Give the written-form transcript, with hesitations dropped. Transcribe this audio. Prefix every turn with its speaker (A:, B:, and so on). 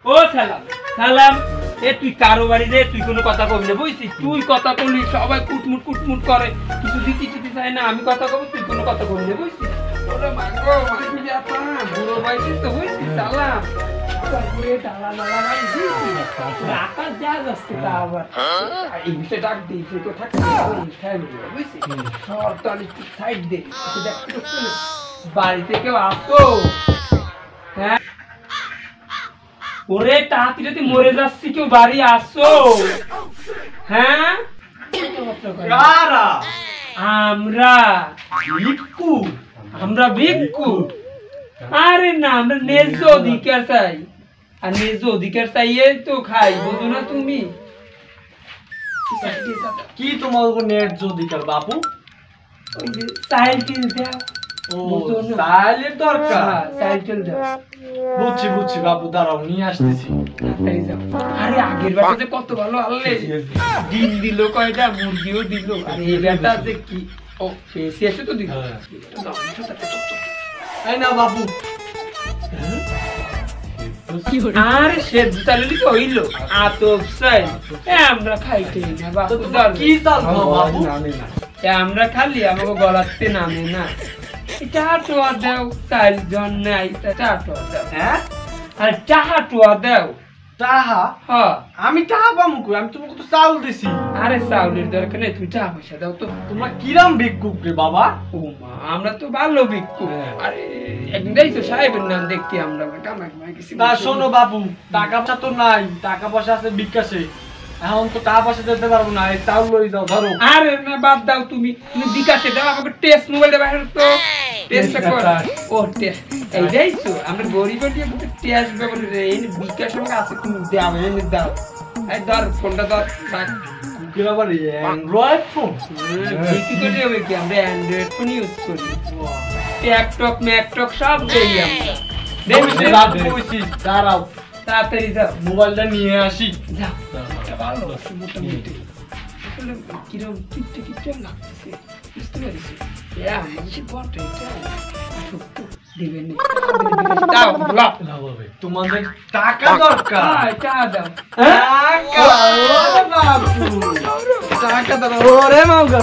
A: ও সালাম সালাম এ তুই কারো বাড়ি রে তুই কোনো কথা কবি না বুঝছিস তুই কথা বললি সবাই কুটমুট করে কিছু দিতে চায় না আমি কথা কব তুই কোনো কথা কবি না বুঝছিস ওরে মাগো মাগি আপা বুড়ো বয়সে তো বুঝছিস সালাম তারপরে ডালা ভাই আকাশ যা যাচ্ছে তা আবার এই বিষয়ে ডাক দিই তুই তো থাকছিস বুঝছিস সরকারি সাইড দে দেখ বাড়িতে কেউ আসো হ্যাঁ ওরে তাড়াতাড়ি মরে যাচ্ছি কেউ বাড়ি আসো হ্যাঁ আমরা ভিক্ষু আরে না আমরা ন্যায্য অধিকার চাই আর ন্যায্য অধিকার চাইয়ে তো খাই বুঝো না তুমি
B: কি তোমার উপর ন্যায্য অধিকার বাপু?
A: ওই যে চাইল কিল দাও
B: চাইলের দরকার বুঝছি বাপু দাঁড়াও নিয়ে আসতেছি
A: আরে আগের বাড়িতে কত ভালো আনলে ডিম দিল কয়টা মুরগিও দিল আরে এই ব্যাটা যে কি ও পেয়েছি আছে তো দিল
B: এই না বাপু
A: আরে সেদ্ধ চাললি তো হইলো আতপ চাই আমরা খাইতেই না বাপু
B: কি চাল বাপু
A: আমরা খালি আমাকে গলাতে নামে না চাটোয়া দেও চাল জন নাই চাটোয়া দেও
B: হ্যাঁ
A: আর চাহাটোয়া দেও
B: টাহা
A: হ্যাঁ
B: আমি টাহা পামু কই আমি তোমাকে তো চাউল দিছি
A: আরে চাউলের দরকার নেই তুই টাকা পয়সা দাও তো
B: তোমরা কিরাম ভিক্ষুক রে বাবা
A: ও মা আমরা তো ভালো ভিক্ষু আরে একদিন তো সাহেবের নাম দেখতে আমরা কামাই গেছি
B: তা শোনো বাবু টাকা পয়সা তো নাই টাকা পয়সা আছে বিকাশে এখন তো টাকা পয়সা দিতে পারবো না এই চাউল লই দাও ধরো
A: আরে না বাদ দাও তুমি বিকাশে দাও আমাকে টেস্ট মোবাইলে বাইরে তো টেস্ট কর ও টেস্ট এই যাইছো আমরা গরিব দিয়ে টেস্ট ব্যবহার রে এই বিকাশ আমাকে আছে তুমি দাও এনে দাও এই ধর ফোনটা ধর রাখ
B: কি আবার অ্যান্ড্রয়েড ফোন
A: কি করে হবে কি আমরা অ্যান্ড্রয়েড ফোন ইউজ করি ল্যাপটপ ম্যাকটপ সব দেই আমরা
B: দেখি রাত কইছি দাঁড়াও
A: তাড়াতাড়ি যাও
B: মোবাইলটা নিয়ে আসি
A: যাও ভালো আছে মোটামুটি আসলে কিরম কিপটে লাগতেছে বুঝতে পারছি মানুষের বটে দেবেন
B: তোমাদের টাকা দরকার
A: টাকা দাও
B: টাকা দাও ওরে মাও গো